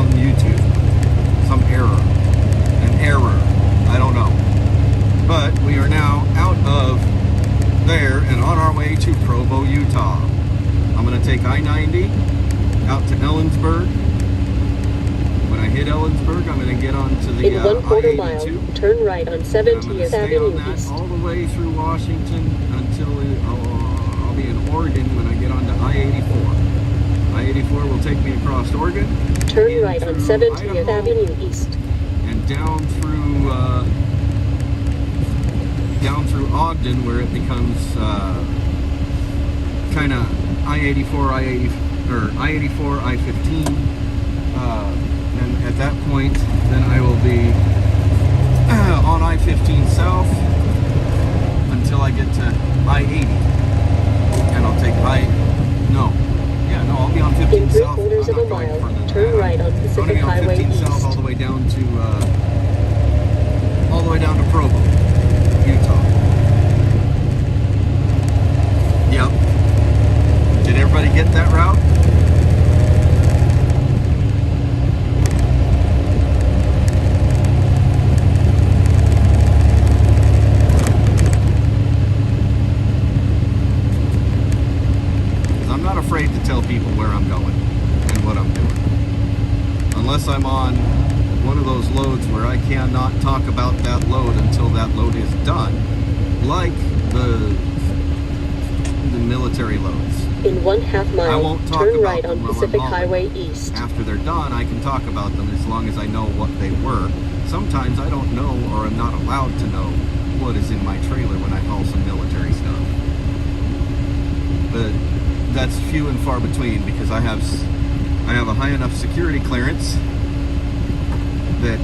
some YouTube, some error, an error, I don't know. But we are now out of there and on our way to Provo, Utah. I'm going to take I-90 out to Ellensburg. When I hit Ellensburg, I'm going to get onto the in 1/4 I-82. mile, turn right on 70th Avenue East. All the way through Washington until I'll be in Oregon when I get onto I-84. I-84 will take me across Oregon. Turn right on 70th Idaho, Avenue East. and down through Ogden, where it becomes kind of I-84, I-84, I-15, and at that point, then I will be on I-15 South until I get to I-80, and I'll take I'll be on 15 in South. 3/4 of a mile, turn right on Pacific Highway 15 East. South all the way down to Provo, Utah. Yep. Did everybody get that route? I'm not afraid to tell people where I'm going and what I'm doing. Unless I'm on one of those loads where I cannot talk about that load until that load is done. Like the military loads. In 1/2 I mile, won't talk turn about right them on while I'm Pacific hauling. Highway East. After they're done, I can talk about them as long as I know what they were. Sometimes I don't know, or I'm not allowed to know what is in my trailer when I haul some military stuff. But that's few and far between, because I have a high enough security clearance that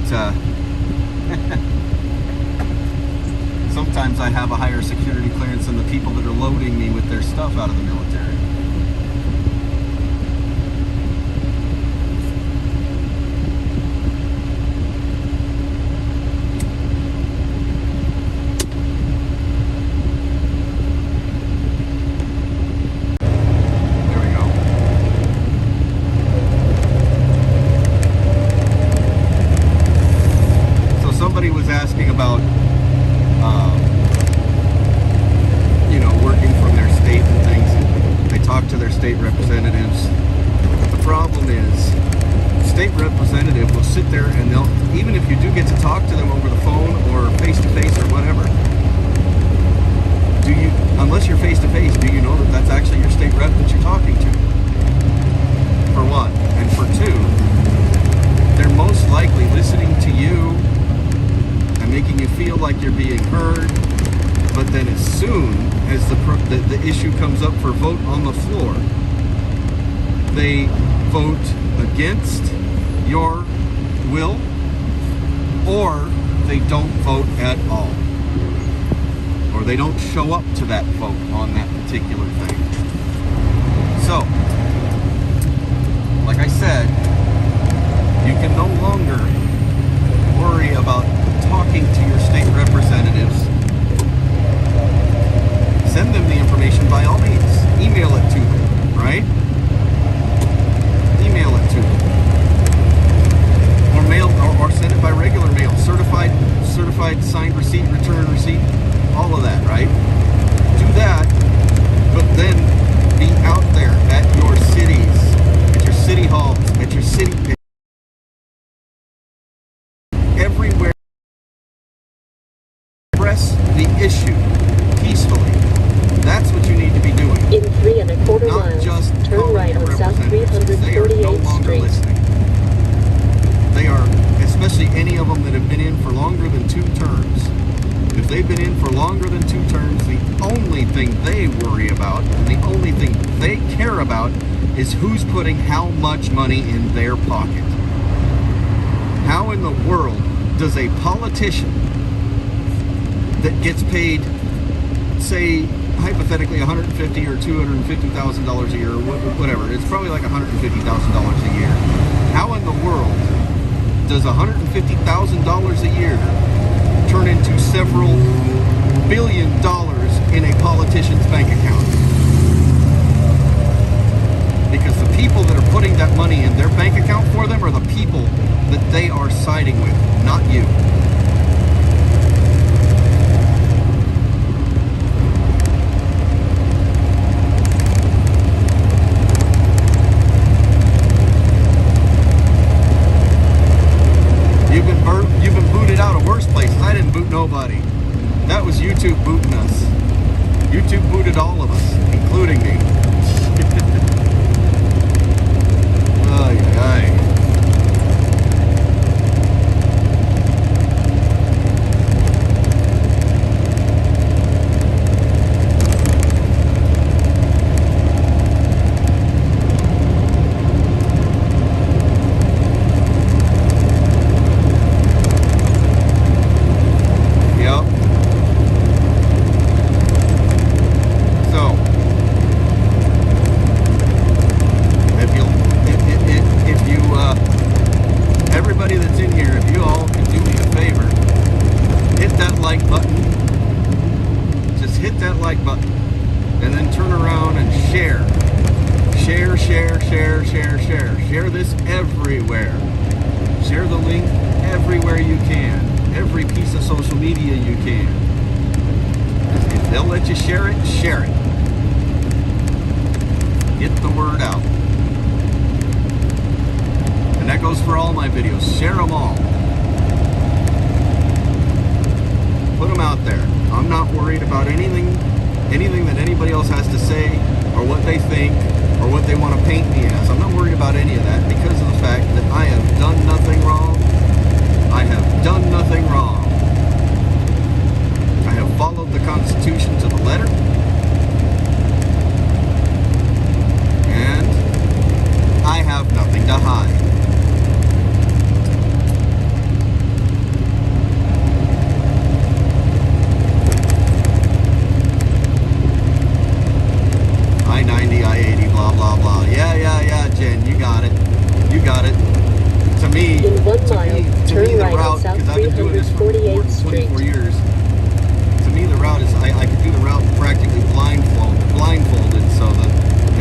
sometimes I have a higher security clearance than the people that are loading me with their stuff out of the military. Somebody was asking about, working from their state and things. They talk to their state representatives. But the problem is, the state representative will sit there and even if you do get to talk to them over the phone or face-to-face or whatever, unless you're face-to-face, do you know that that's actually your state rep that you're talking to? For one. And for two, they're most likely listening to you and making you feel like you're being heard, but then as soon as the issue comes up for vote on the floor, they vote against your will, or they don't vote at all, or they don't show up to that vote on that particular thing. So, like I said, you can no longer worry about talking to your state representatives. Send them the information by all means. Email it to them, right? Email it to them. Or mail, or send it by regular mail. Certified signed receipt, return receipt, all of that, right? Do that, but then be out there at your cities, at your city halls, at your city, everywhere. Express the issue peacefully. That's what you need to be doing. In 3 1/4 Not miles, just turn right on South They are no 348th longer Street. listening. They are, especially any of them that have been in for longer than 2 terms. If they've been in for longer than 2 terms, the only thing they worry about, and the only thing they care about, is who's putting how much money in their pocket. How in the world does a politician that gets paid, say, hypothetically $150,000 or $250,000 a year, or whatever, it's probably like $150,000 a year. How in the world does $150,000 a year turn into several $1 billion in a politician's bank account? Because the people that are putting that money in their bank account for them are the people share, share, share. Share this everywhere. Share the link everywhere you can. Every piece of social media you can. If they'll let you share it, share it. Get the word out. And that goes for all my videos. Share them all. Put them out there. I'm not worried about anything that anybody else has to say, or what they think, or what they want to paint me as. I'm not worried about any of that because of the fact that I have done nothing wrong. I have done nothing wrong. I have followed the Constitution to the letter. And I have nothing to hide. I-90, I-80, blah, blah, blah. Yeah, Jen, you got it. You got it. To me, In 1 mile, turn the right route, on South because I've been doing this for 348th Street. 24 years, to me the route is, I could do the route practically blindfolded, so that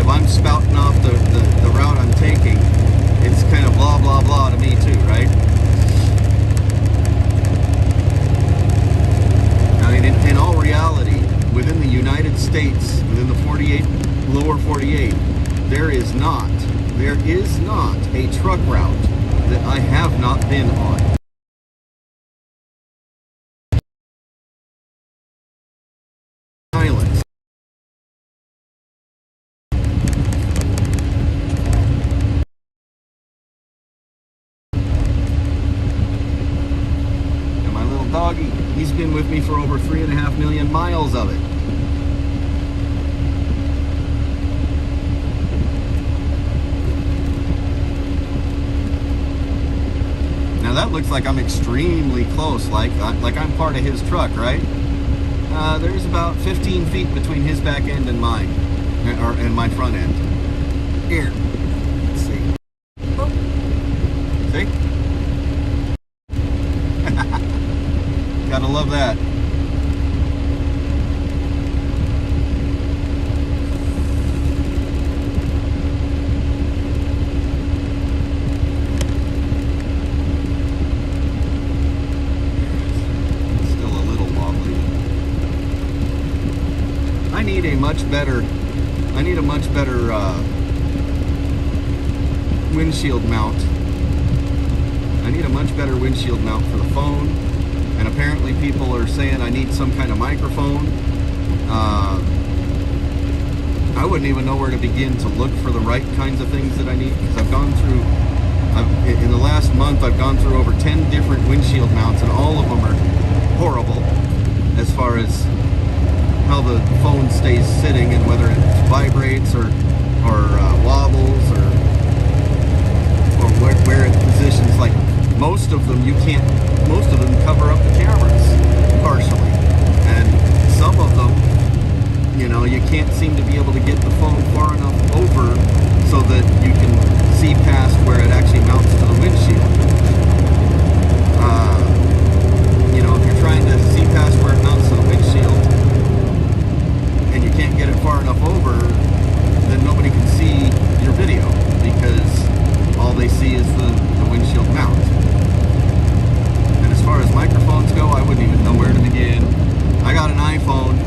if I'm spouting off the route I'm taking, it's kind of blah, blah, blah to me too, right? I mean, in all reality, within the United States, within the lower 48, there is not a truck route that I have not been on. Islands. And my little doggy, he's been with me for over 3.5 million miles of it. Now that looks like I'm extremely close, like I'm part of his truck, right? There's about 15 feet between his back end and mine, and my front end. Here, let's see. Oh. See? Gotta love that. I need a much better windshield mount. I need a much better windshield mount for the phone, and apparently people are saying I need some kind of microphone. I wouldn't even know where to begin to look for the right kinds of things that I need, because in the last month I've gone through over 10 different windshield mounts, and all of them are horrible as far as how the phone stays sitting and whether it vibrates or wobbles or where it positions. Like most of them cover up the cameras partially, and some of them, you can't seem to be able to get the phone far enough over so that you can see past where it actually mounts to the windshield. If you're trying to see past where it mounts to the windshield and you can't get it far enough over, then nobody can see your video because all they see is the windshield mount. And as far as microphones go, I wouldn't even know where to begin. I got an iPhone,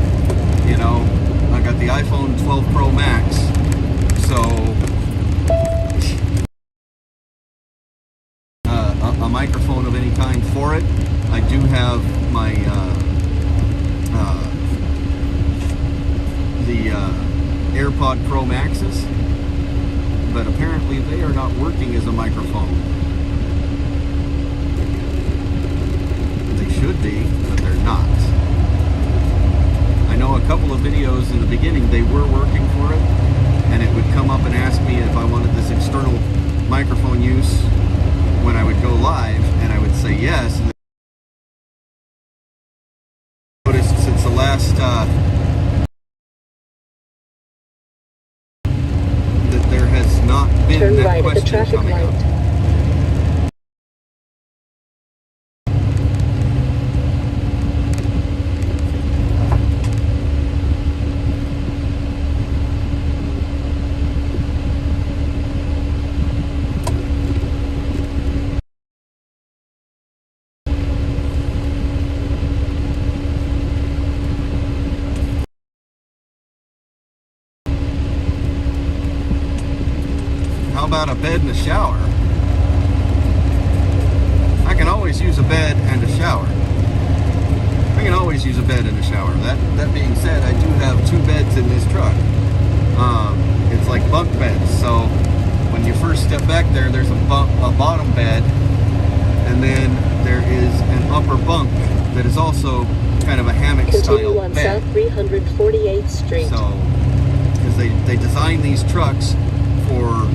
I got the iPhone 12 Pro Max, so a microphone of any kind for it. I do have my the AirPod Pro Maxes, but apparently they are not working as a microphone. They should be, but they're not. I know a couple of videos in the beginning, they were working for it, and it would come up and ask me if I wanted this external microphone use when I would go live, and I would say yes. And I noticed since the last that there has not been Turn that right at the question traffic coming light. up. about a bed and a shower, I can always use a bed and a shower. I can always use a bed and a shower. That being said, I do have 2 beds in this truck. It's like bunk beds. So when you first step back there, there's a bottom bed, and then there is an upper bunk that is also kind of a hammock Continue style on bed. South 348th Street. So, because they design these trucks for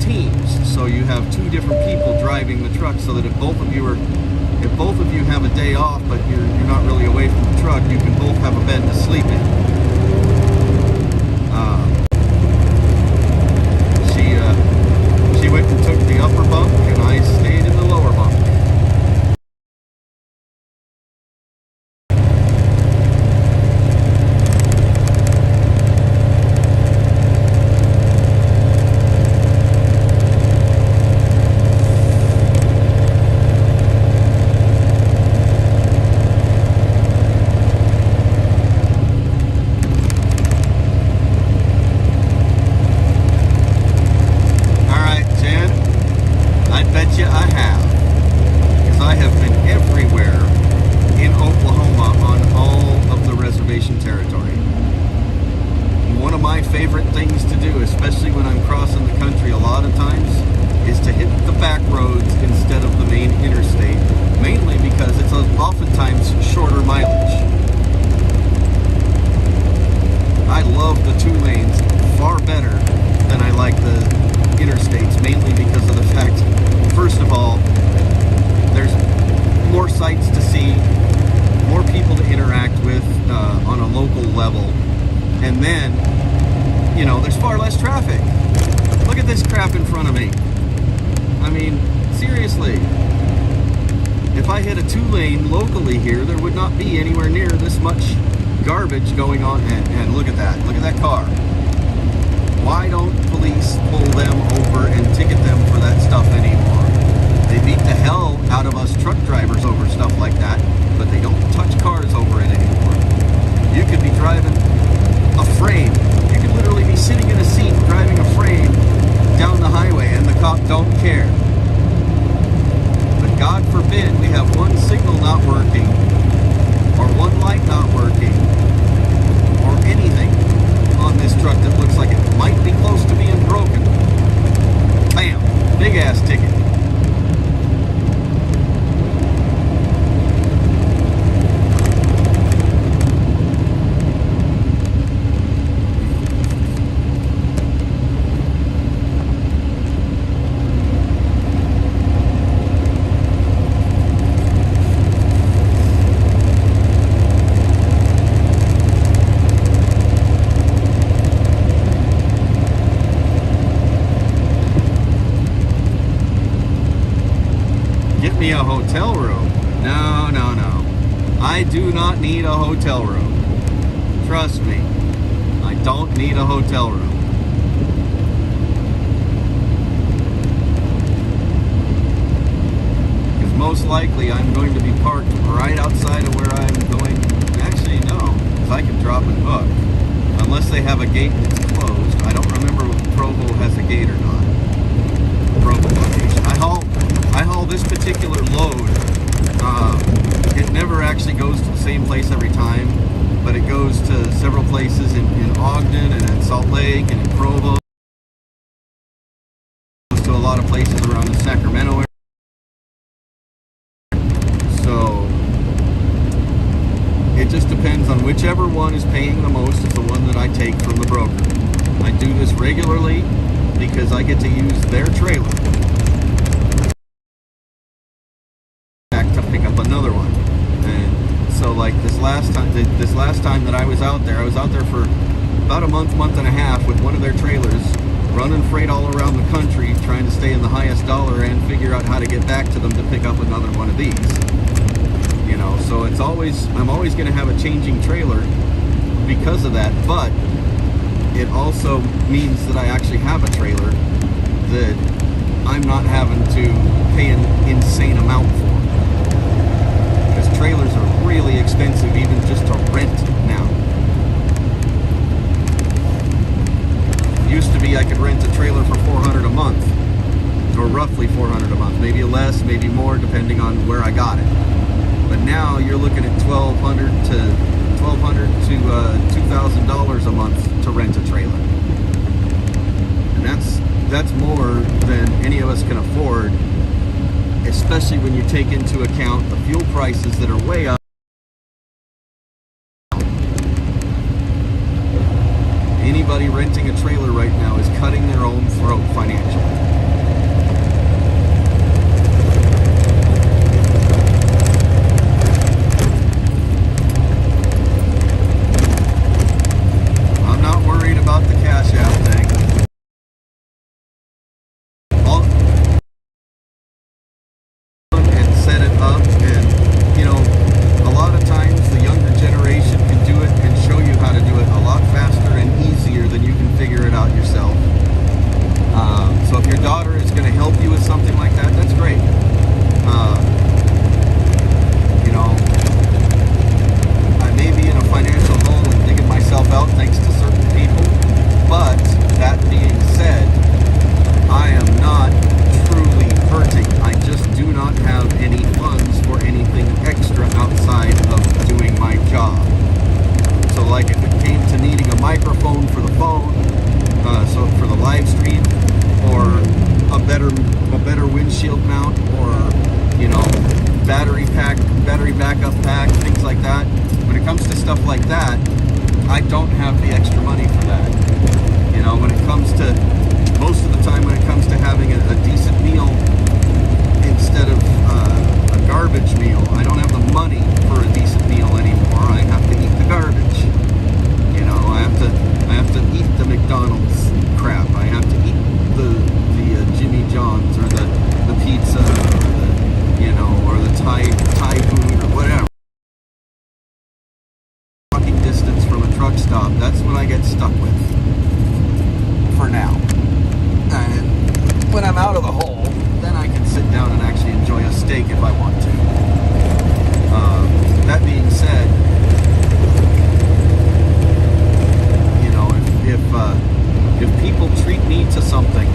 teams, so you have 2 different people driving the truck, so that if both of you have a day off, but you're not really away from the truck, you can both have a bed to sleep in. She went and took the upper bunk, and I stayed in the lower bunk. Territory. One of my favorite things to do, especially when I'm crossing the country a lot of times, is to hit the back roads instead of the main interstate, mainly because it's oftentimes shorter mileage. I love the 2 lanes far better than I like the interstates, mainly because of the fact, first of all, there's more sights to see, more people to interact with on a local level, and then, you know, there's far less traffic. Look at this crap in front of me. I mean, seriously, if I hit a 2-lane locally here, there would not be anywhere near this much garbage going on. And look at that car. Why don't police pull them over and ticket them for that stuff anymore? They beat the hell out of us truck drivers over stuff like that, but they don't touch cars over it anymore. You could be driving a frame. You could literally be sitting in a seat driving a frame down the highway, and the cop don't care. But God forbid we have one signal not working, or one light not working, or anything on this truck that looks like it might be close to being broken. Bam! Big ass ticket. Me a hotel room. No. I do not need a hotel room. Trust me. I don't need a hotel room. Because most likely I'm going to be parked right outside of where I'm going. Actually, no. Because I can drop and hook. Unless they have a gate that's closed. I don't remember if Provo has a gate or not. Provo location. I haul this particular load. It never actually goes to the same place every time, but it goes to several places in Ogden and in Salt Lake and in Provo. It goes to a lot of places around the Sacramento area. So it just depends on whichever one is paying the most is the one that I take from the broker. I do this regularly because I get to use their trailer to pick up another one. And so like this last time that I was out there for about a month and a half with one of their trailers, running freight all around the country, trying to stay in the highest dollar and figure out how to get back to them to pick up another one of these. You know, so I'm always going to have a changing trailer because of that, but it also means that I actually have a trailer that I'm not having to pay an insane amount for. Because trailers are really expensive even just to rent now. Used to be I could rent a trailer for $400 a month. roughly $400 a month, maybe less, maybe more, depending on where I got it. But now you're looking at $1,200 to $2,000 a month to rent a trailer, and that's more than any of us can afford, especially when you take into account the fuel prices that are way up. Anybody renting a trailer right now is cutting their own throat financially. I'm not worried about the Cash App thing. And set it up, and you know, a lot of times the younger generation can do it and show you how to do it a lot faster and easier than you can figure it out yourself. So if your daughter is going to help you with something like that, that's great. You know, I may be in a financial hole and digging myself out thanks to certain people, but that being said, I am not truly hurting. I just do not have any funds for anything extra outside of doing my job. So like if it came to needing a microphone for the phone, so for the live stream, or a better windshield mount, or you know, battery backup pack, things like that. When it comes to stuff like that, I don't have the extra money for that. You know, when it comes to most of the time, when it comes to having a decent meal instead of a garbage meal, I don't have the money for a decent meal anymore. I have to eat the garbage. You know, I have to eat the McDonald's crap. I have to eat the Jimmy John's, or the pizza, or the, you know, or the Thai food, or whatever. Walking distance from a truck stop, that's what I get stuck with for now. And when I'm out of the hole, then I can sit down and actually enjoy a steak if I want to. That being said, you know, if people treat me to something,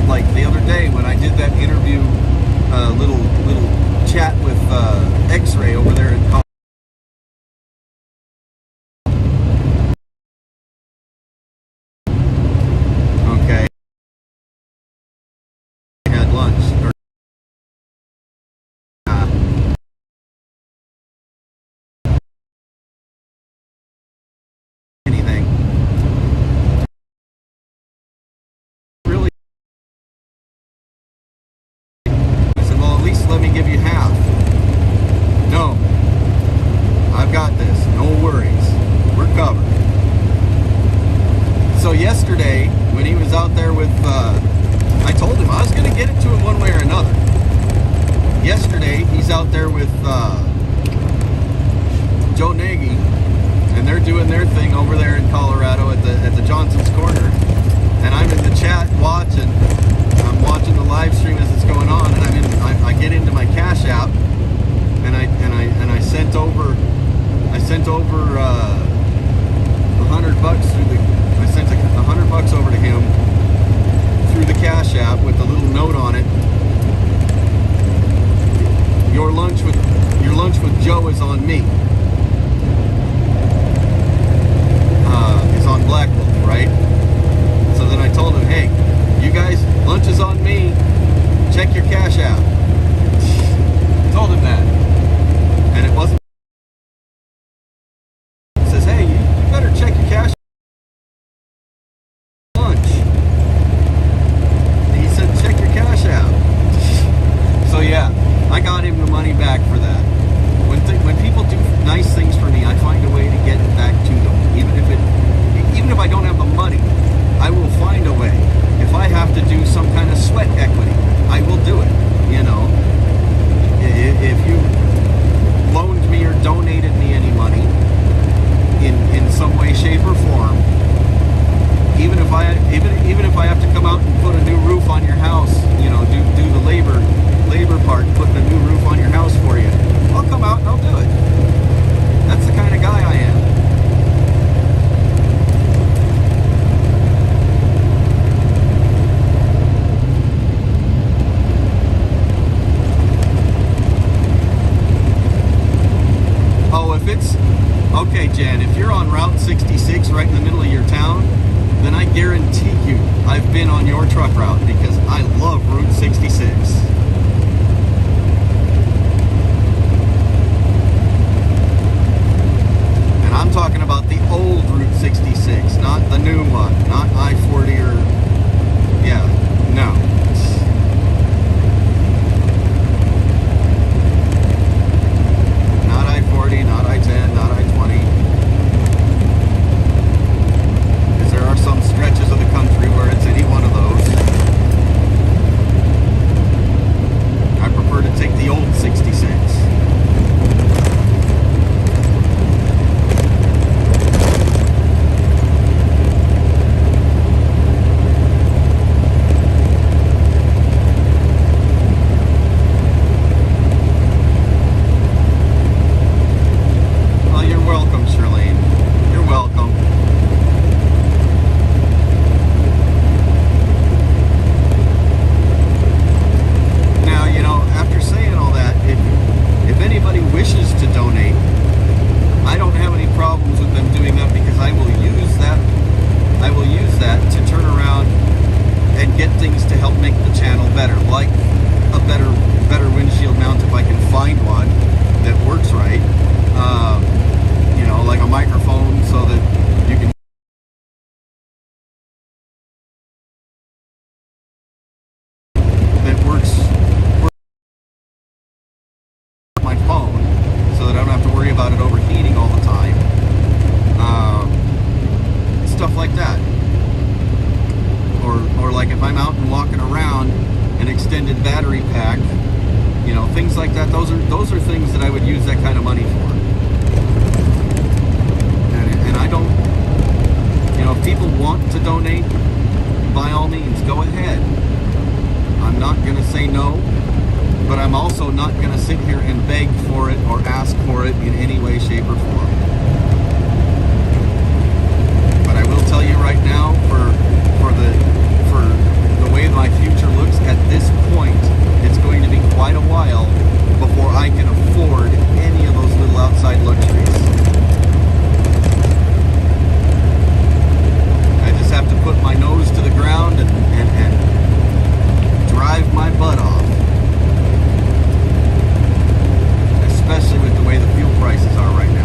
like the other day when I did that interview, little chat with X-Ray over there in Colorado. Okay. I had lunch. Anything. Really? I said, well, at least let me give you half. No. I've got this. No worries. We're covered. So yesterday, when he was out there with, I told him I was going to get it to him one way or another. Yesterday, he's out there with Joe Nagy, and they're doing their thing over there in Colorado at the Johnson's Corner. And I'm in the chat watching. I'm watching the live stream as it's going on, and I get into my Cash App, and I sent over $100 through the. I sent $100 over to him through the Cash App with a little note on it. Your lunch with Joe is on me. Is on Black Wolf, right? So then I told him, hey, you guys, lunch is on me. Check your Cash App. Told him that, and it wasn't. It says, hey, you better check your Cash App. So yeah, I got him the money back for that. When people do nice things for me, I find a way to get it back to them. Even if I don't have the money, I will find a way. If I have to do Jen, if you're on Route 66 right in the middle of your town, then I guarantee you I've been on your truck route because I love Route 66. And I'm talking about the old Route 66, not the new one, not I-40 or, yeah, no. Not I-40, not I-10, not I-20. Because there are some stretches of the country where it's any one of those. I prefer to take the old 66. Those are things that I would use that kind of money for. And I don't, if people want to donate, by all means, go ahead. I'm not going to say no, but I'm also not going to sit here and beg for it or ask for it in any way, shape, or form. But I will tell you right now, for the way my future looks at this point, it's going to be quite a while before I can afford any of those little outside luxuries. I just have to put my nose to the ground and drive my butt off. Especially with the way the fuel prices are right now.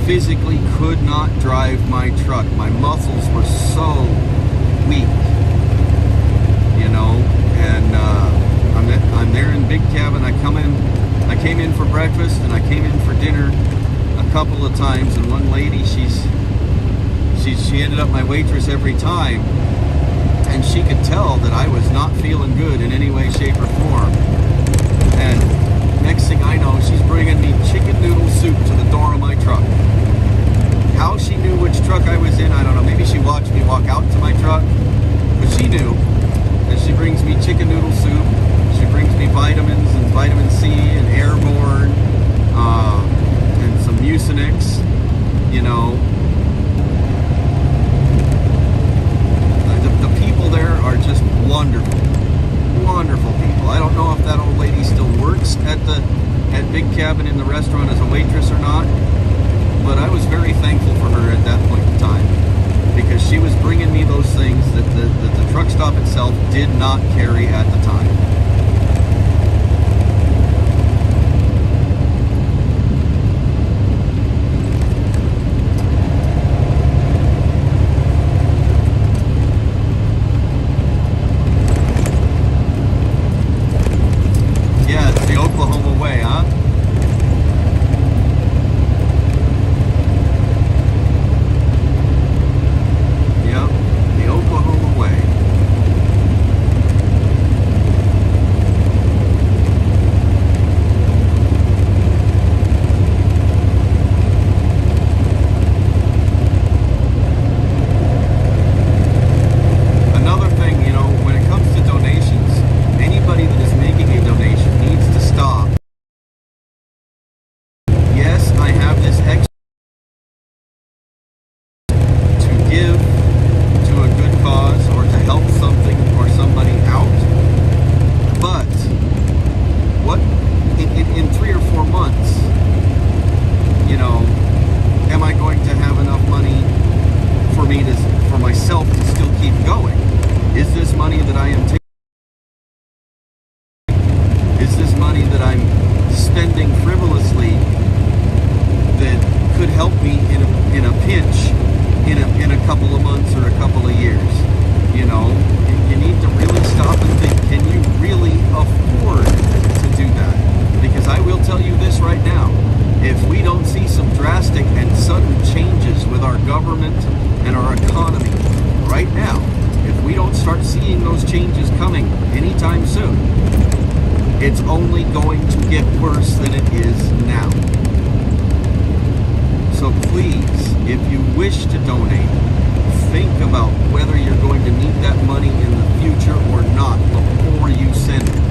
Physically could not drive my truck. My muscles were so weak, and I'm there in Big Cabin. I came in for breakfast and I came in for dinner a couple of times, and one lady, she ended up my waitress every time, and she could tell that I was not feeling good in any way, shape, or form. And next thing I know, she's bringing me chicken noodle soup to the door of my truck. How she knew which truck I was in, I don't know. Maybe she watched me walk out to my truck, but she knew. And she brings me chicken noodle soup. She brings me vitamins and vitamin C and Airborne and some Mucinex, The people there are just wonderful. Wonderful people. I don't know if that old lady still works at Big Cabin in the restaurant as a waitress or not, but I was very thankful for her at that point in time, because she was bringing me those things that the truck stop itself did not carry at the time. change is coming anytime soon. It's only going to get worse than it is now. So please, if you wish to donate, think about whether you're going to need that money in the future or not before you send it.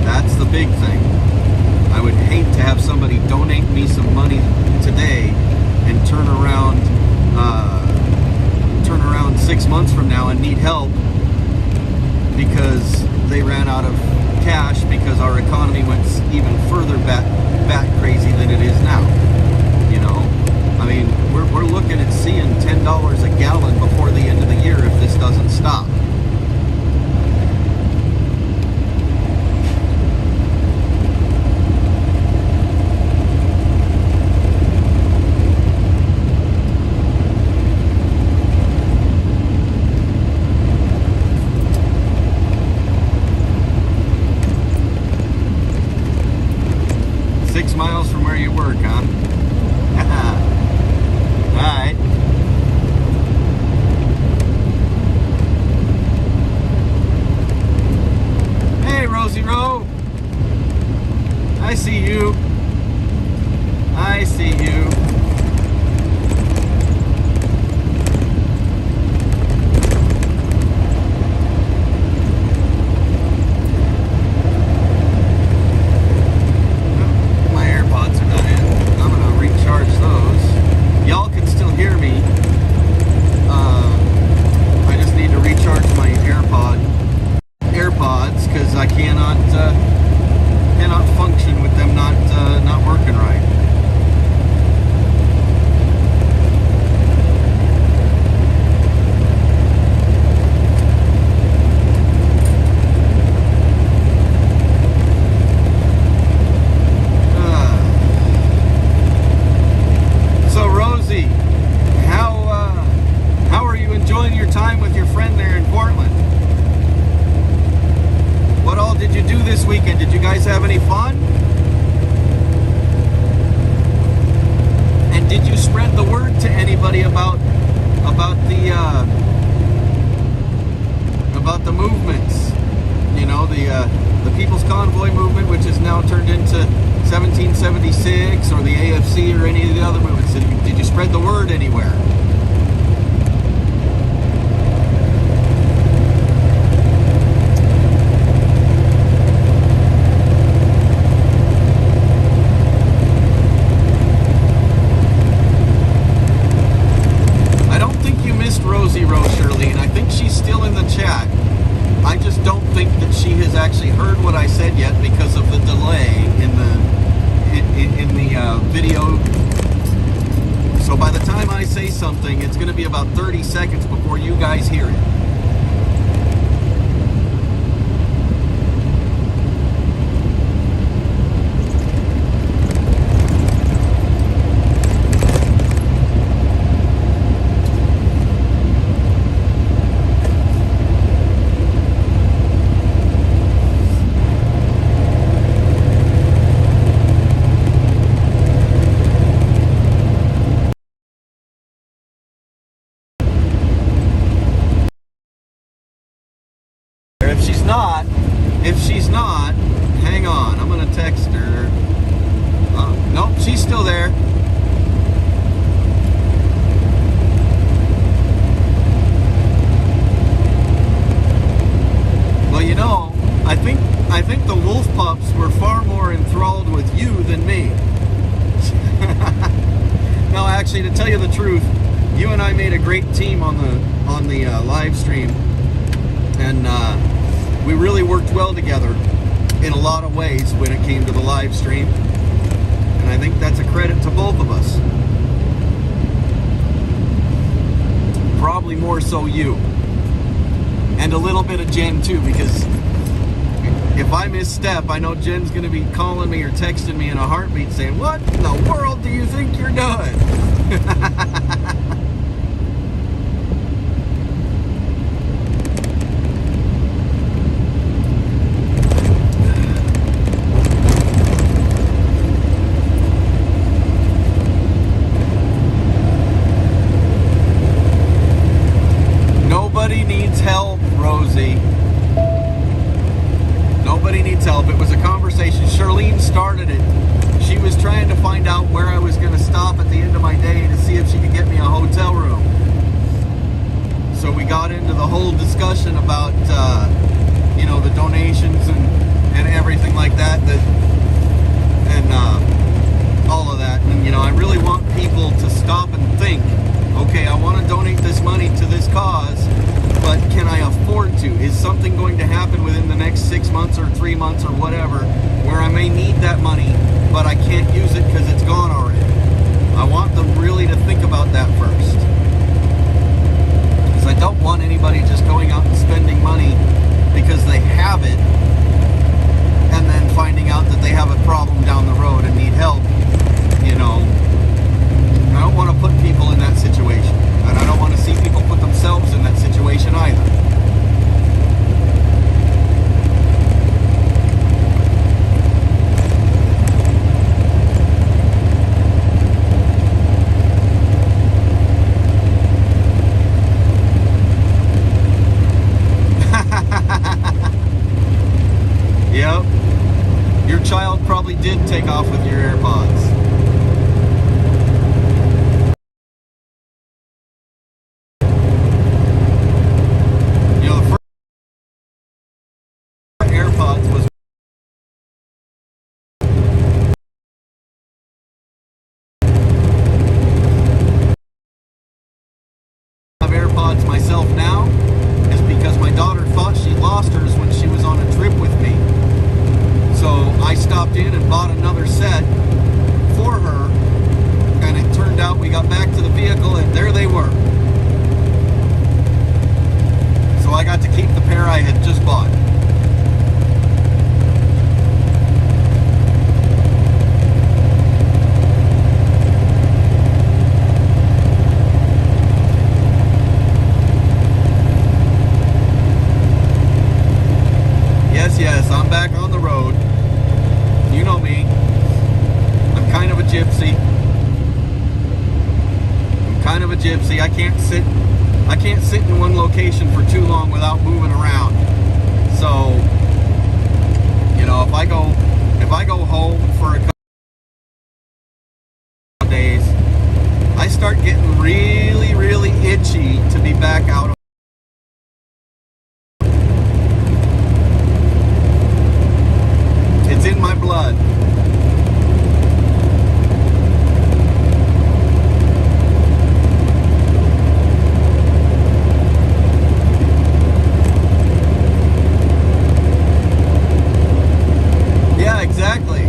That's the big thing. I would hate to have somebody donate me some money today and turn around 6 months from now and need help because they ran out of cash because our economy went even further back crazy than it is now. You know, I mean, we're looking at seeing $10 a gallon before the end of the year if this doesn't stop. Miles from where you work, huh? Alright. Hey, Rosie Rowe. I see you. I see you. Cannot function with them not working right. So Rosie, how are you enjoying your time with your friend there in Portland? What all did you do this weekend? Did you guys have any fun? And did you spread the word to anybody about the movements? You know, the People's Convoy movement, which is now turned into 1776, or the AFC, or any of the other movements. Did you spread the word anywhere? Rosie Rose Shirley, and I think she's still in the chat. I just don't think that she has actually heard what I said yet because of the delay in the video. So by the time I say something, it's going to be about 30 seconds before you guys hear it. If she's not, hang on. I'm going to text her. Nope, she's still there. Well, you know, I think the wolf pups were far more enthralled with you than me. No, actually, to tell you the truth, you and I made a great team on the live stream, and we really worked well together in a lot of ways when it came to the live stream, and I think that's a credit to both of us. Probably more so you, and a little bit of Jen too, because if I misstep, I know Jen's going to be calling me or texting me in a heartbeat saying, "What in the world do you think you're doing?" help, Rosie. Nobody needs help. It was a conversation. Charlene started it. She was trying to find out where I was going to stop at the end of my day to see if she could get me a hotel room. So we got into the whole discussion about, you know, the donations and everything like that, and all of that. And, you know, I really want people to stop and think, okay, I want to donate this money to this cause, but can I afford to? Is something going to happen within the next 6 months or 3 months or whatever where I may need that money, but I can't use it because it's gone already? I want them really to think about that first. Because I don't want anybody just going out and spending money because they have it and then finding out that they have a problem down the road and need help, you know. I don't want to put people in that situation. And I don't want to see people put themselves in that situation either. Yep. Your child probably did take off with your AirPods. You know, the first AirPods was I have AirPods myself now is because my daughter thought she lost hers when she was on a trip with me. So I stopped in and bought another set for her, and it turned out we got back to the vehicle and there they were. So I got to keep the pair I had just bought. Yes, I'm back on the road. You know me. I'm kind of a gypsy. I can't sit in one location for too long without moving around. So, you know, if I go home for a couple of days, I start getting really, really itchy to be back out. It's in my blood. Yeah, exactly.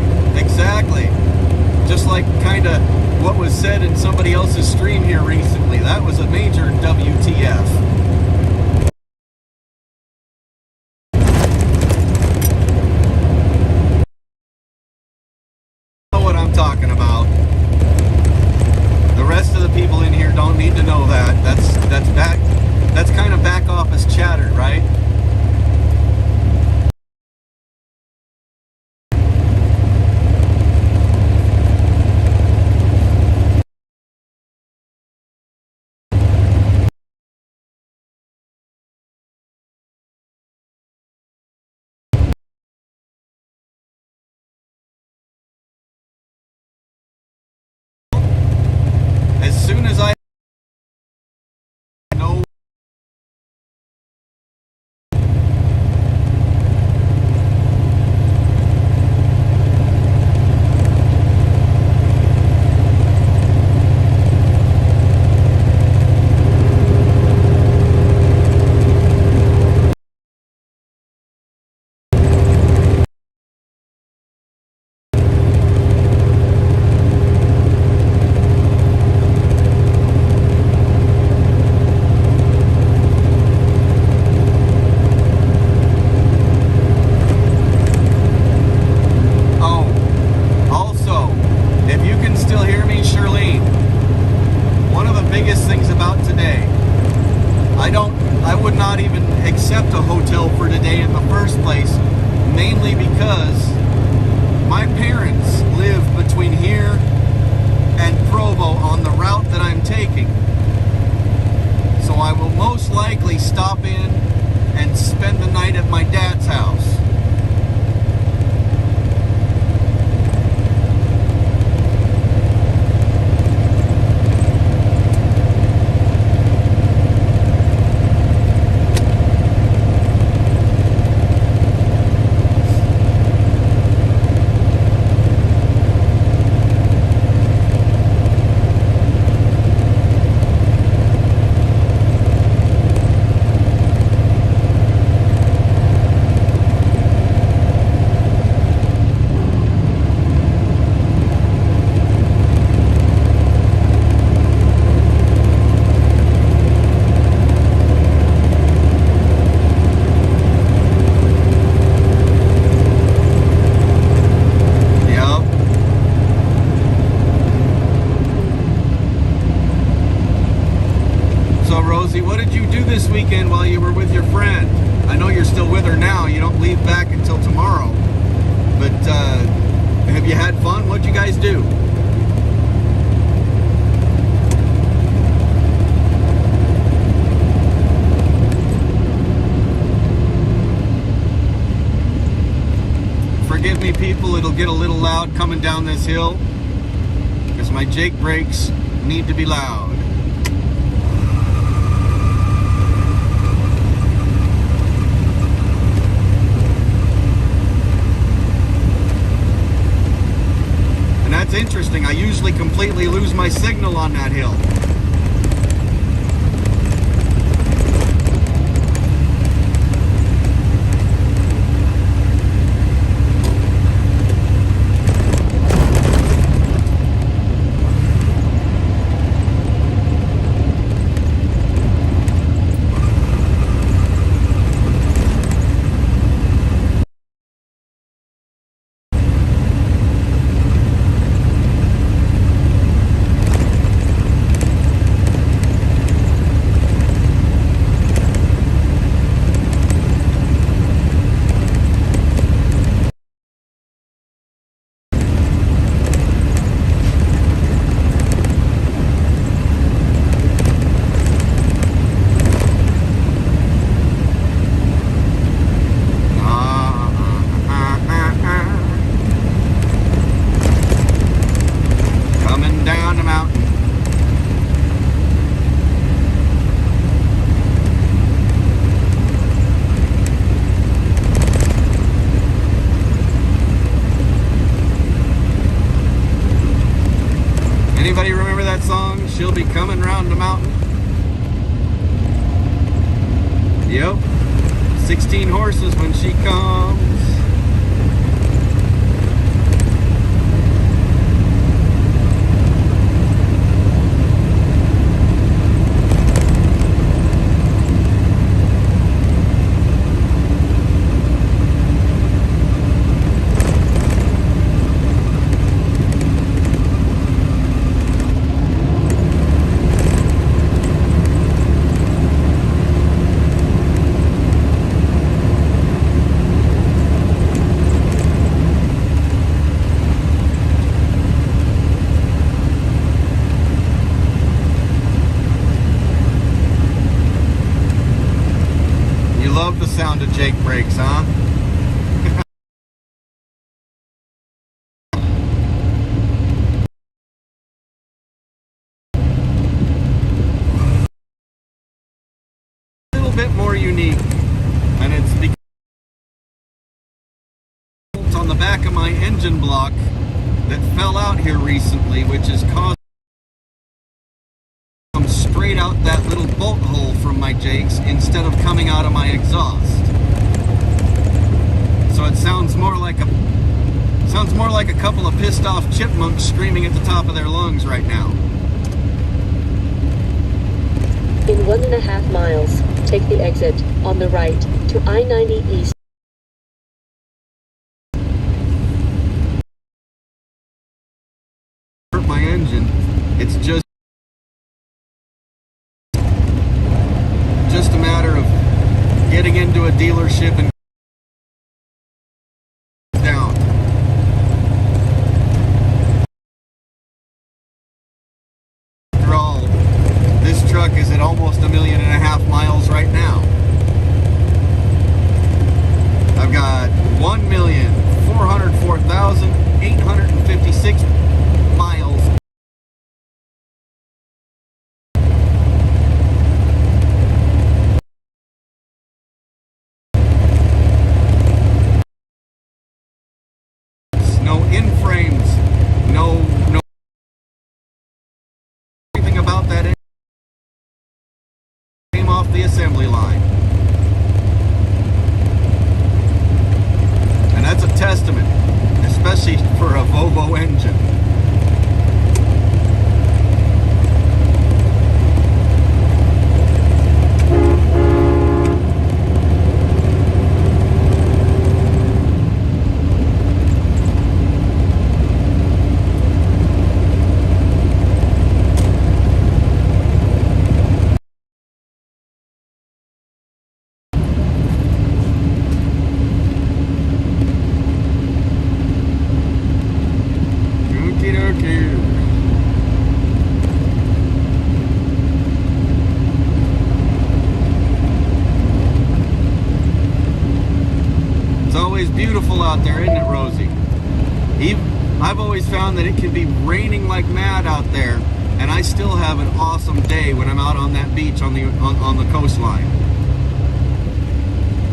Just like kind of what was said in somebody else's stream here recently. That was a major WTF. Talking about. The rest of the people in here don't need to know that. That's kind of back office chatter, right? As soon as I know I would not even accept a hotel for today in the first place, mainly because my parents live between here and Provo on the route that I'm taking. So I will most likely stop in night at my dad's house. What did you do this weekend while you were with your friend? I know you're still with her now. You don't leave back until tomorrow. But have you had fun? What'd you guys do? Forgive me, people. It'll get a little loud coming down this hill because my Jake brakes need to be loud. That's interesting. I usually completely lose my signal on that hill. Anybody remember that song? She'll be coming round the mountain. Yep. 16 horses when she comes. Love the sound of Jake brakes, huh? A little bit more unique, and it's because on the back of my engine block that fell out here recently, which has caused straight out that little bolt hole from my Jakes instead of coming out of my exhaust. So it sounds more like a couple of pissed off chipmunks screaming at the top of their lungs right now. In 1.5 miles, take the exit on the right to I-90 East. Hurt my engine. It's just a matter of getting into a dealership and down. After all, this truck is at almost 1.5 million miles right now. always beautiful out there, isn't it, Rosie? I've always found that it can be raining like mad out there, and I still have an awesome day when I'm out on that beach on the coastline.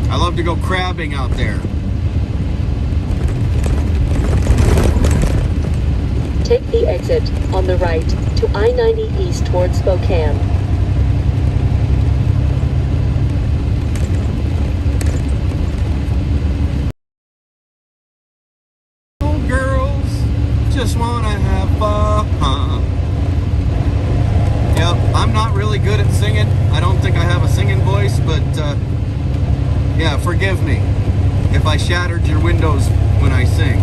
I love to go crabbing out there. Take the exit on the right to I-90 east towards Spokane. Oh, girls just wanna have fun. Yep, I'm not really good at singing. I don't think I have a singing voice, but yeah, forgive me if I shattered your windows when I sing.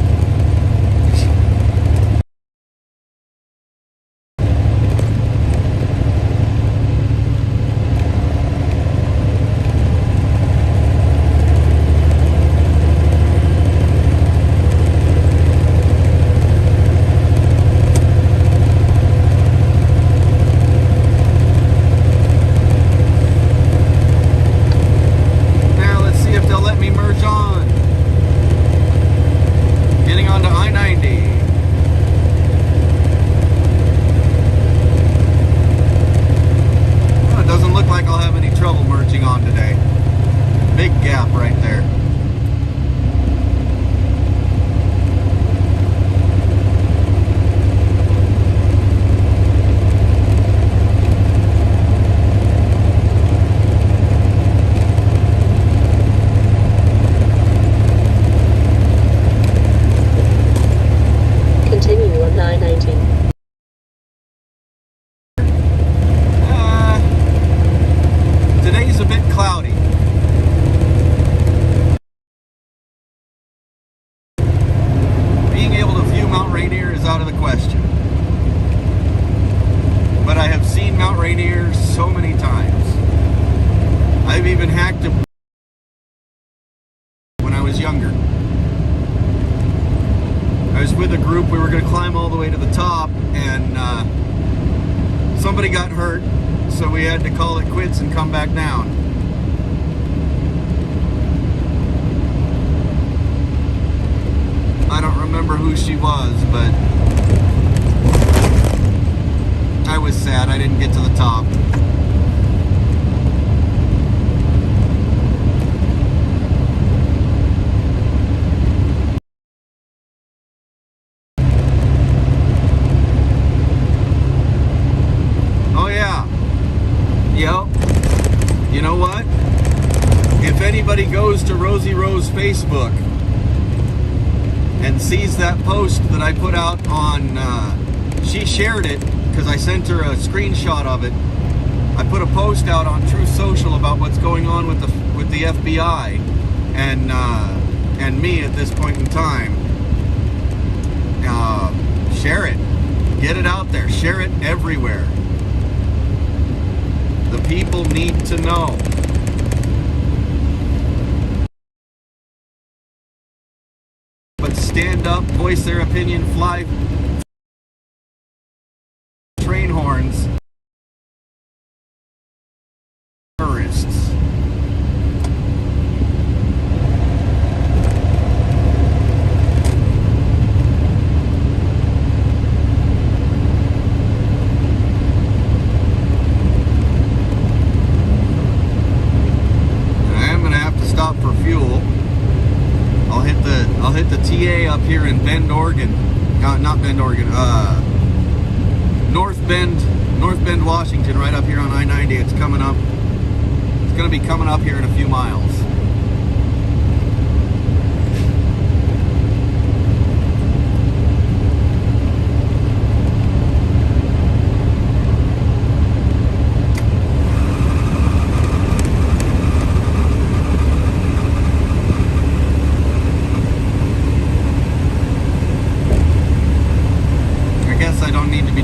Today's a bit cloudy. Being able to view Mount Rainier is out of the question. But I have seen Mount Rainier so many times. I've even hacked it when I was younger. I was with a group, we were going to climb all the way to the top, and somebody got hurt, so we had to call it quits and come back down. I don't remember who she was, but I was sad I didn't get to the top. Yep. You know what? If anybody goes to Rosie Rose Facebook and sees that post that I put out on, she shared it because I sent her a screenshot of it. I put a post out on Truth Social about what's going on with the FBI and me at this point in time. Share it. Get it out there. Share it everywhere. The people need to know. But stand up, voice their opinion, fly train horns. Terrorists. For fuel. I'll hit the TA up here in Bend, Oregon. Not Bend, Oregon. North Bend, Washington, right up here on I-90. It's coming up. It's going to be coming up here in a few miles.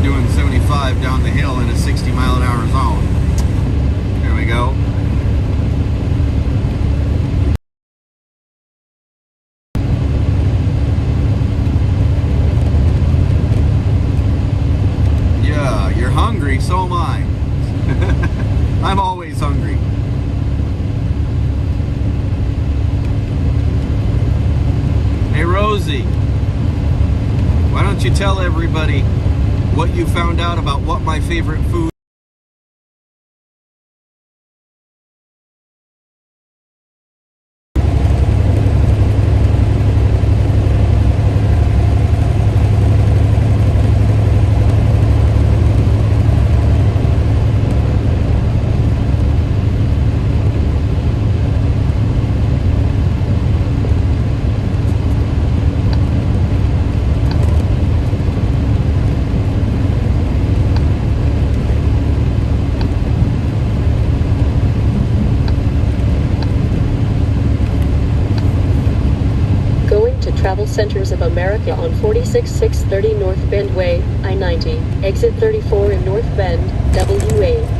Doing 75 down the hill in a 60-mile-an-hour zone. There we go. tell everybody what you found out about what my favorite food. Travel Centers of America on 46630 North Bend Way, I-90, exit 34 in North Bend, WA.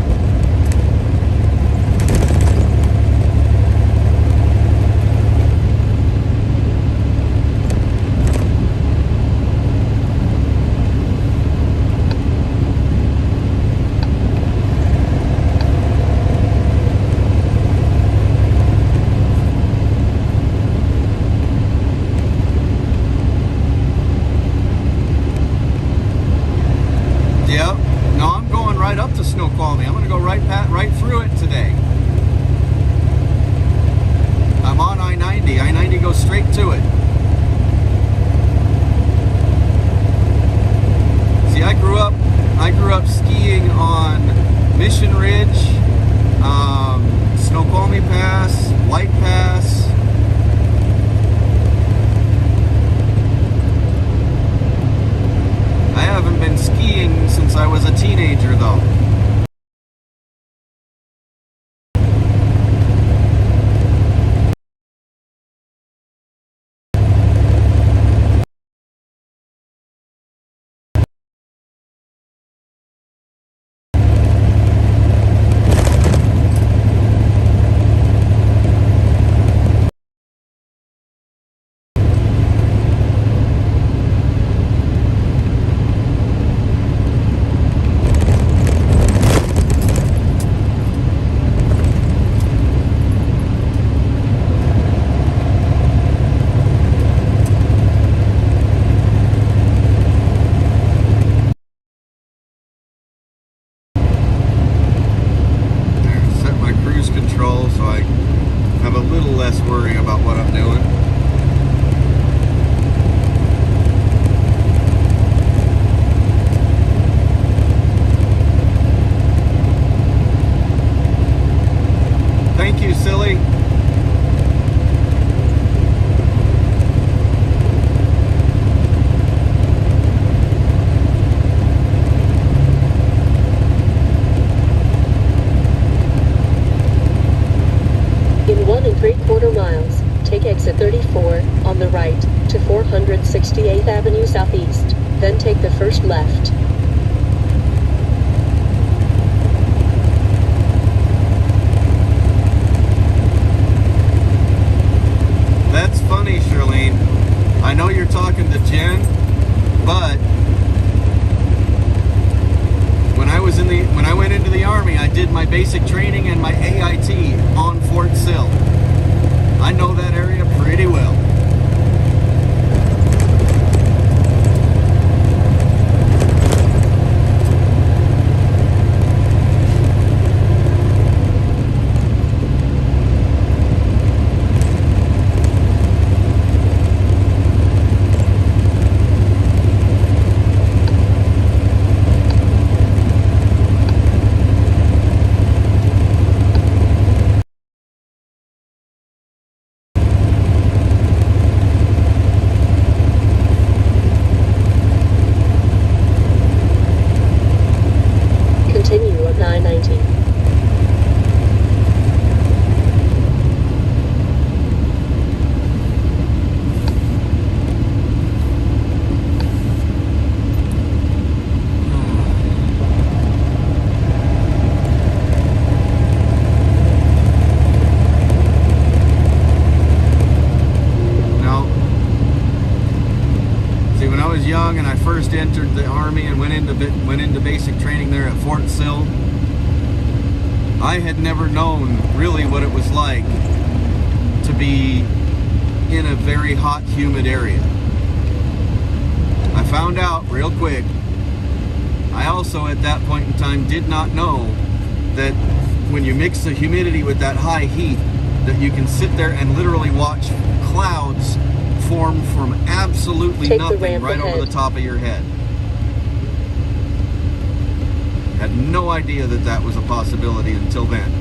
Yep. No, I'm going right up to Snoqualmie. I'm going to go right through it today. I'm on I-90. I-90 goes straight to it. See, I grew up skiing on Mission Ridge, Snoqualmie Pass, White Pass. I haven't been skiing since I was a teenager, though. So I have a little less worry about what I'm doing. Thank you, silly. In 1 3/4 miles, take exit 34 on the right to 468th Avenue Southeast, then take the first left. That's funny, Charlene. I know you're talking to Jen, but when I went into the Army, I did my basic training and my AIT on Fort Sill. I know that area pretty well. Continue on I-90. See, when I was young and I first entered the Army and went into basic training there at Fort Sill, I had never known really what it was like to be in a very hot, humid area. I found out real quick. I also at that point in time did not know that when you mix the humidity with that high heat, that you can sit there and literally watch clouds form from absolutely Take the nothing ramp right ahead. over the top of your head. Had no idea that that was a possibility until then.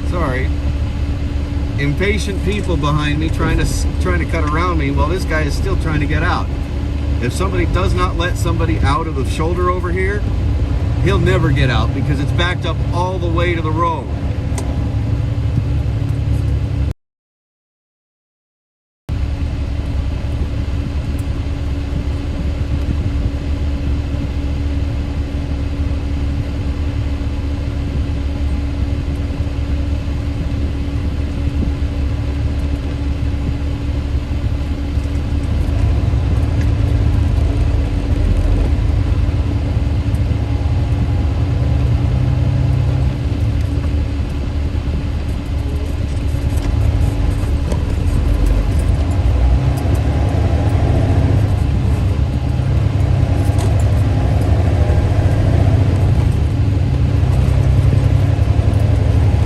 Sorry. Impatient people behind me trying to cut around me while this guy is still trying to get out. If somebody does not let somebody out of the shoulder over here, he'll never get out because it's backed up all the way to the road.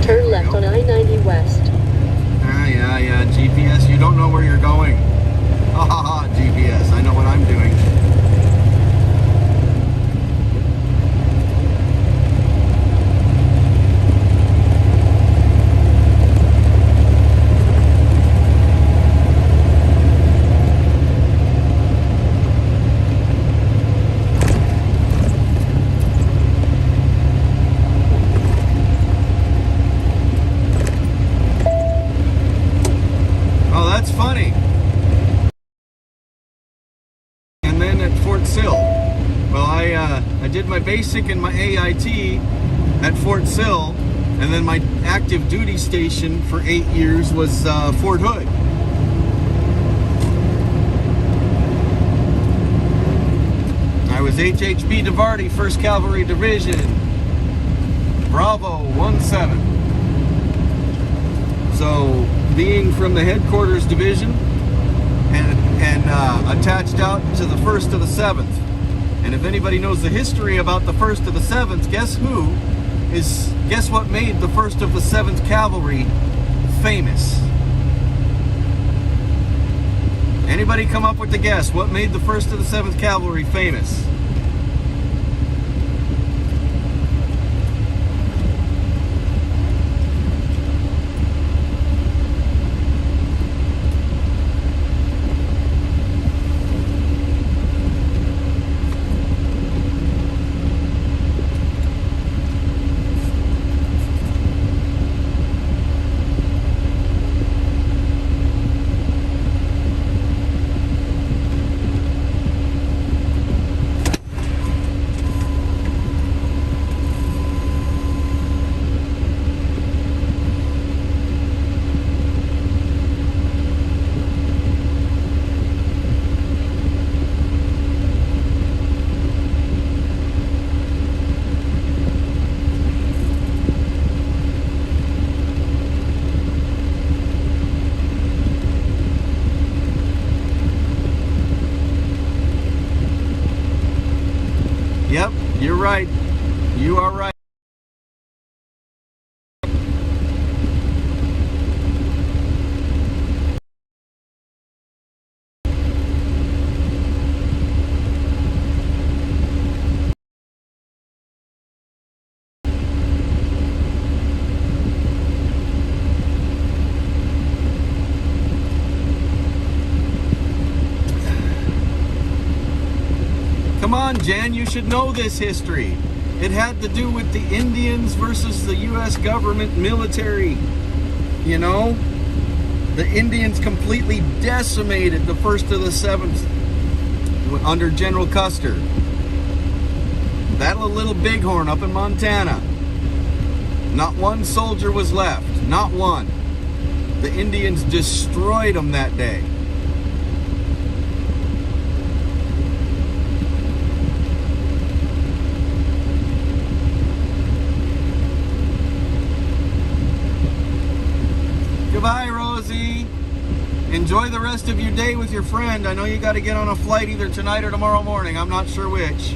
Turn left on I-90 West. Yeah, GPS, you don't know where you're going. Ha ha ha, GPS, I know what I'm doing. Oh, that's funny. And then at Fort Sill. Well, I did my basic and my AIT at Fort Sill, and then my active duty station for 8 years was Fort Hood. I was HHB DeVarty, 1st Cavalry Division, Bravo 17. So, being from the headquarters division and attached out to the 1st of the 7th. And if anybody knows the history about the 1st of the 7th, guess what made the 1st of the 7th Cavalry famous? Anybody come up with the guess? What made the 1st of the 7th Cavalry famous? Yep, you're right. You are right. Come on, Jen, you should know this history. It had to do with the Indians versus the U.S. government military. You know? The Indians completely decimated the 1st of the 7th under General Custer. Battle of Little Bighorn up in Montana. Not one soldier was left. Not one. The Indians destroyed them that day. Goodbye, Rosie. Enjoy the rest of your day with your friend. I know you got to get on a flight either tonight or tomorrow morning. I'm not sure which.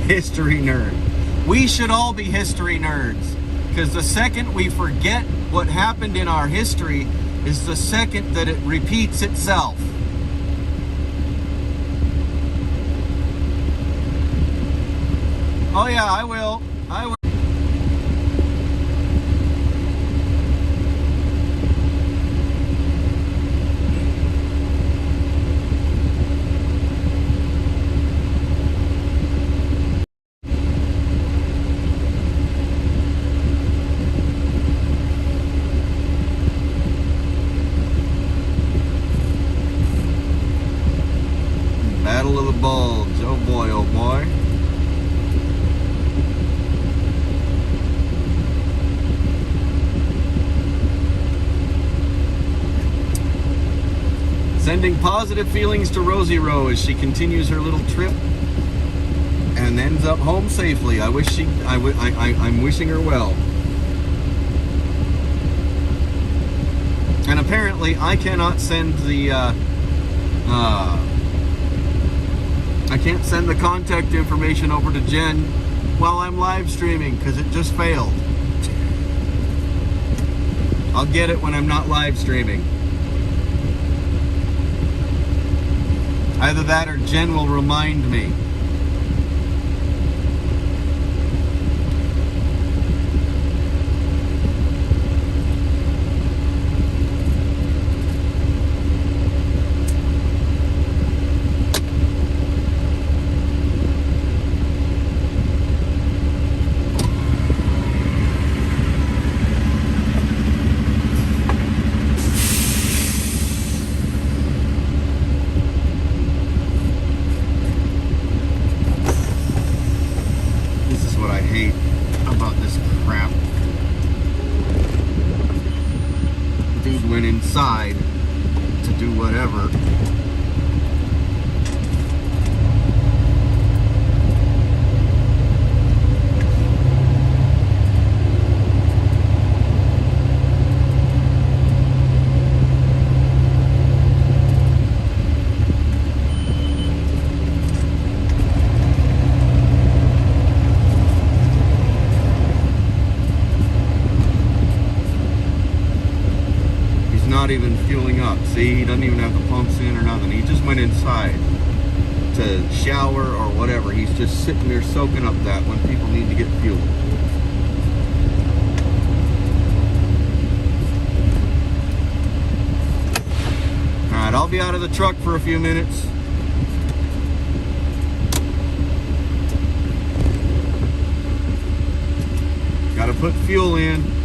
History nerd. We should all be history nerds. Because the second we forget what happened in our history is the second that it repeats itself. Oh yeah, I will. I will. Battle of the Bulge. Oh boy, oh boy. Sending positive feelings to Rosie Rowe as she continues her little trip and ends up home safely. I'm wishing her well. And apparently I cannot send the I can't send the contact information over to Jen while I'm live streaming because it just failed. I'll get it when I'm not live streaming. Either that or Jen will remind me. Inside to do whatever. Not even fueling up. See, he doesn't even have the pumps in or nothing. He just went inside to shower or whatever. He's just sitting there soaking up that when people need to get fuel. Alright, I'll be out of the truck for a few minutes. Gotta put fuel in.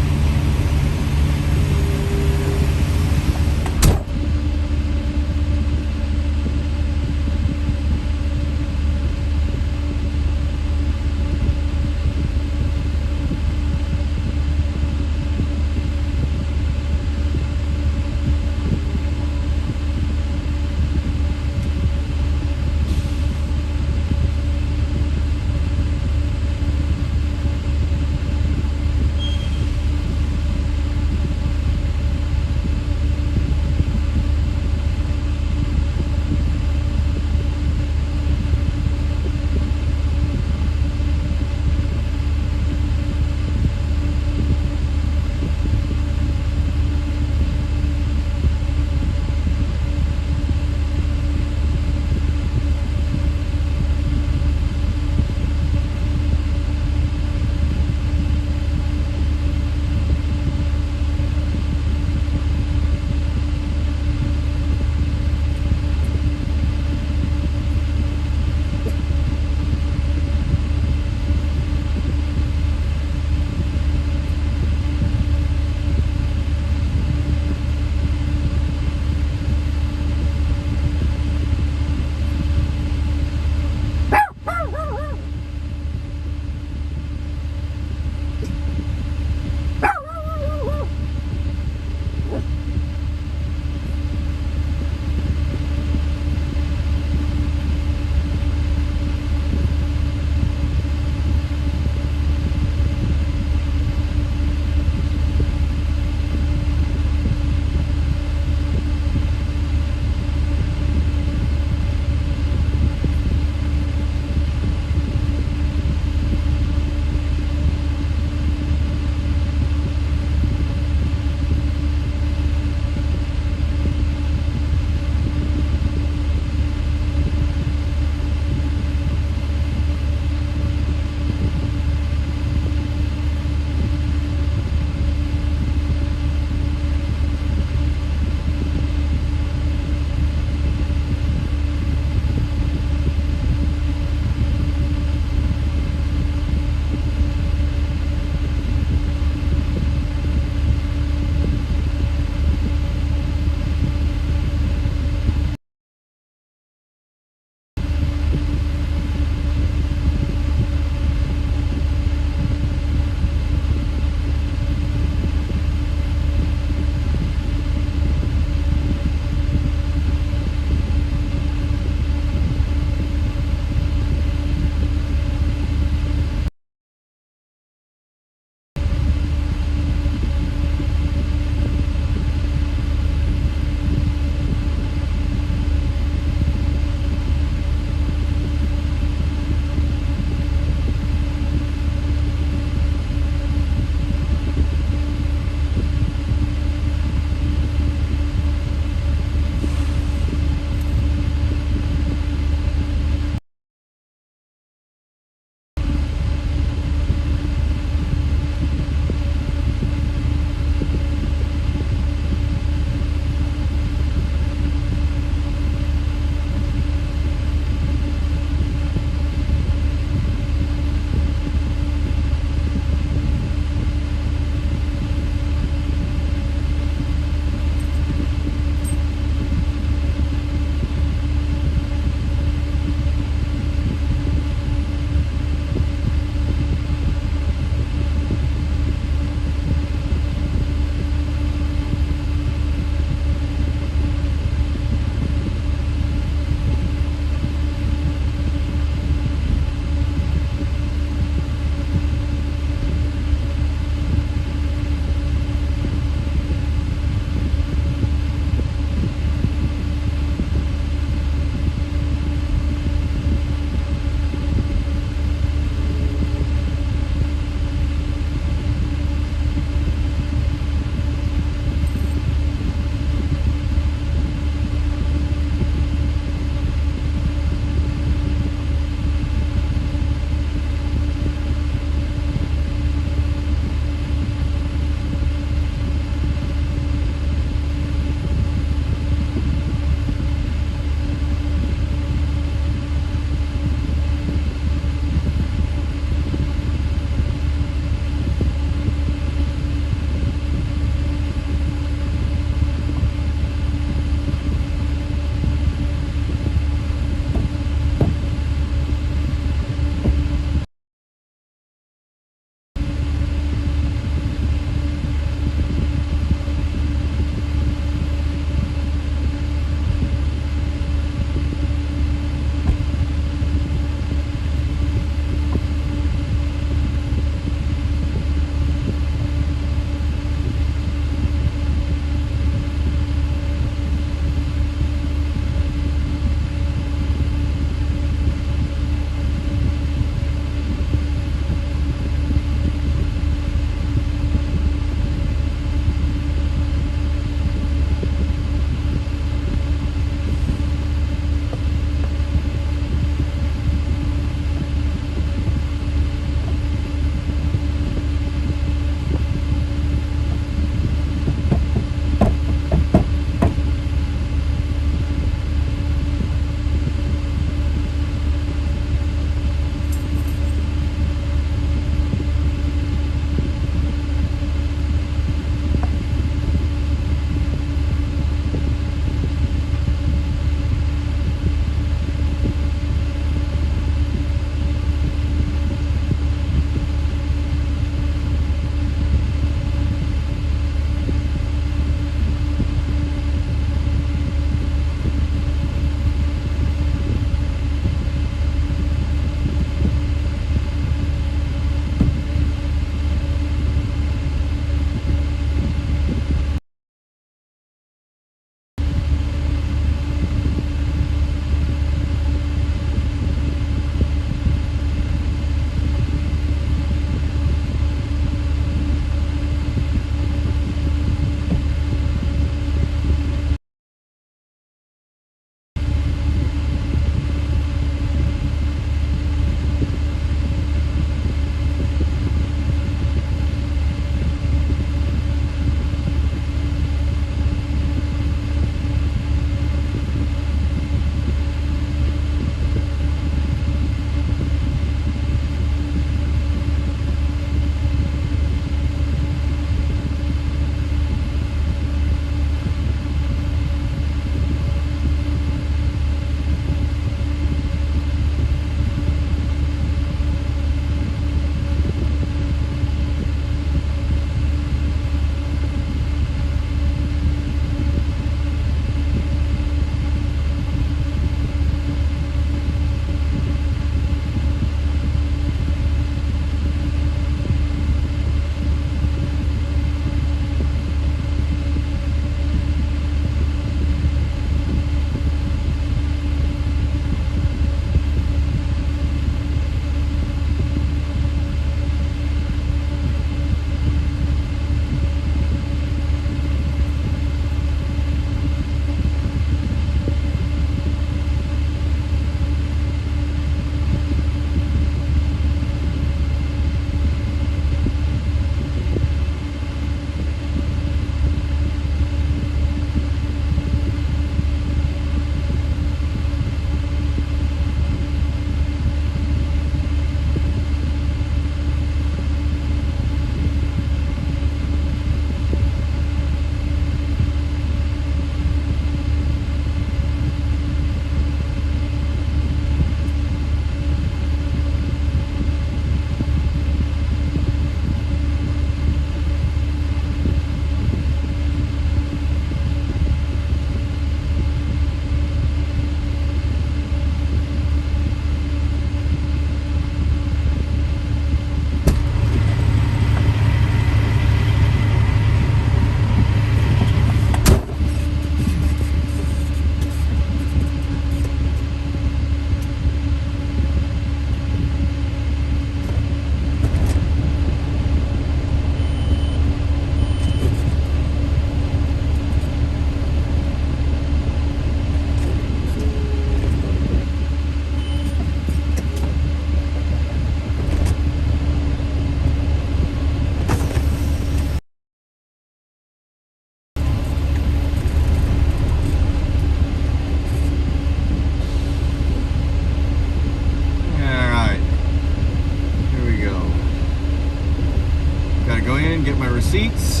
my receipts.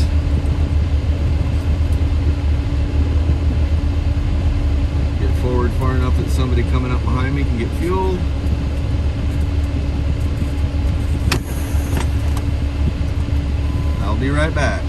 Get forward far enough that somebody coming up behind me can get fuel. I'll be right back.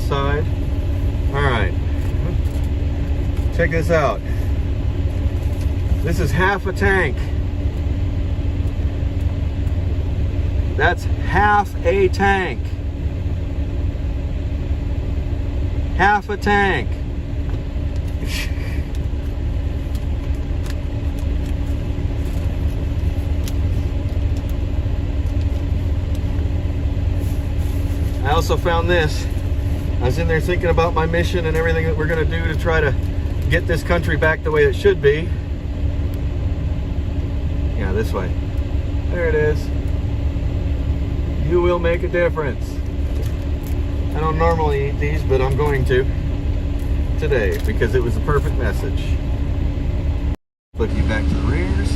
side. All right, check this out. This is half a tank. That's half a tank. Half a tank. I also found this. I was in there thinking about my mission and everything that we're going to do to try to get this country back the way it should be. Yeah, this way. There it is. You will make a difference. I don't normally eat these, but I'm going to today because it was a perfect message. Flip you back to the rears.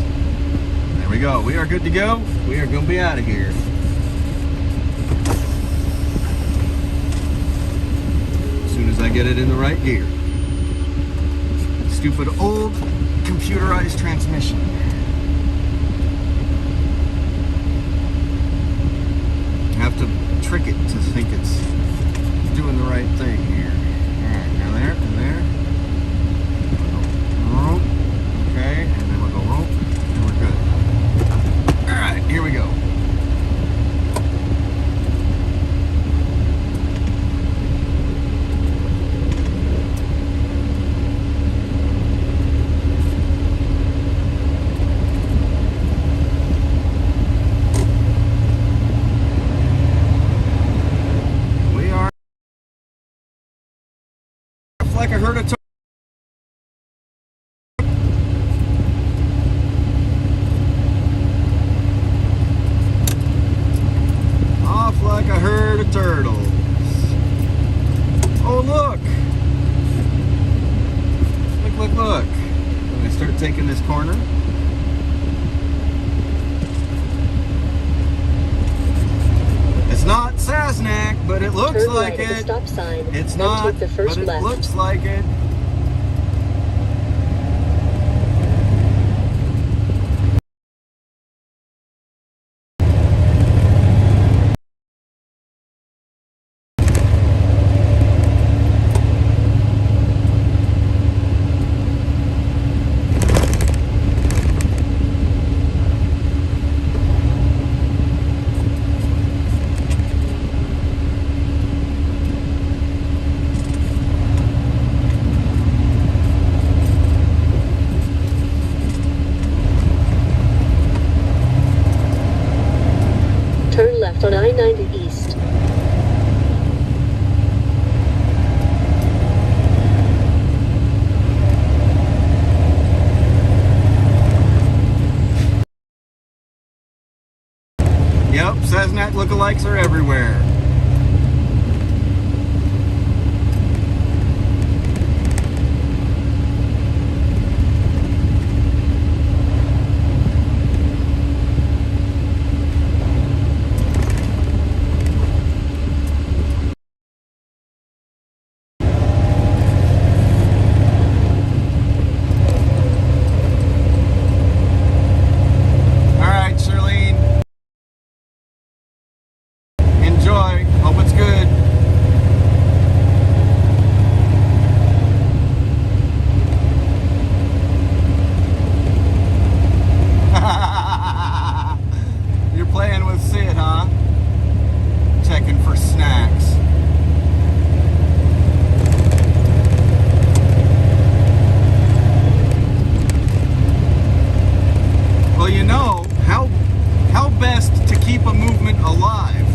There we go. We are good to go. We are going to be out of here. As soon as I get it in the right gear. Stupid old computerized transmission. I have to trick it to think it's doing the right thing here. Alright, now there, and there. We'll go, okay, and then we'll go, and we're good. Alright, here we go. Like I heard a off like a herd of turtles. Oh look! Look! When I start taking this corner, it's not Sasnak, but it looks Turn like right at it. the stop sign, It's then not, take the first but it left. looks like it. Turn left on I-90 East. Yep, Sasnak lookalikes are everywhere. Enjoy. Hope it's good. You're playing with Sid, huh? Checking for snacks. Well, you know, how best to keep a movement alive?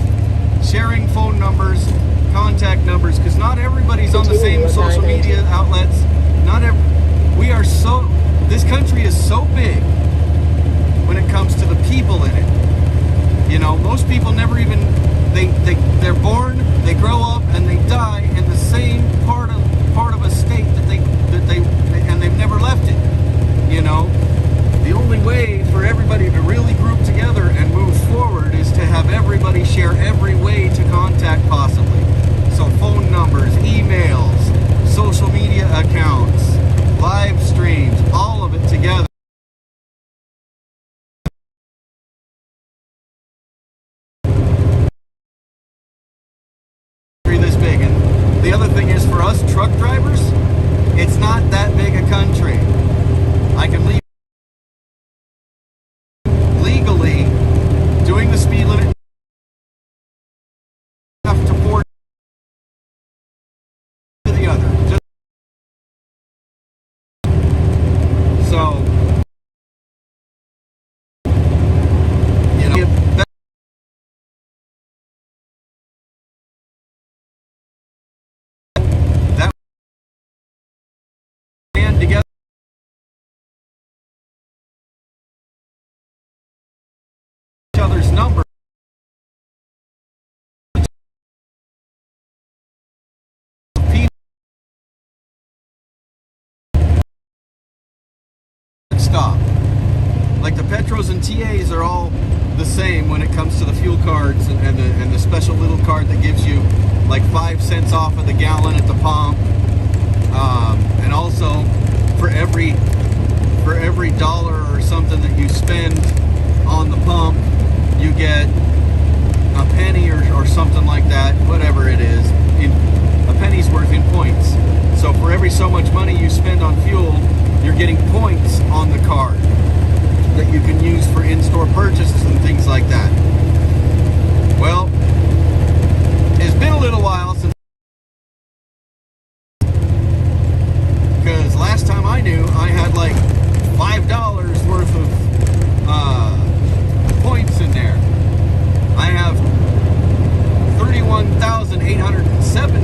Sharing phone numbers, contact numbers, because not everybody's on the same social media outlets. This country is so big when it comes to the people in it. You know, most people never even, they're born, they grow up, and they die in the same part of a state and they've never left it. You know, the only way for everybody to really group together and move forward is to have everybody share every way to contact possibly. So phone numbers, emails, social media accounts, live streams, all of it together. This big, and the other thing is, for us truck drivers, it's not that big a country. I can leave legally doing the speed limit enough to port to the other. So, you know, that band together. Each other's number. Stop. Like the Petros and TAs are all the same when it comes to the fuel cards and the special little card that gives you like 5 cents off of the gallon at the pump, and also for every dollar or something that you spend on the pump, you get a penny or something like that, whatever it is, in a penny's worth in points. So for every so much money you spend on fuel, you're getting points on the card that you can use for in-store purchases and things like that. Well, it's been a little while since, because last time I knew, I had like $5 worth of points in there. I have 31,870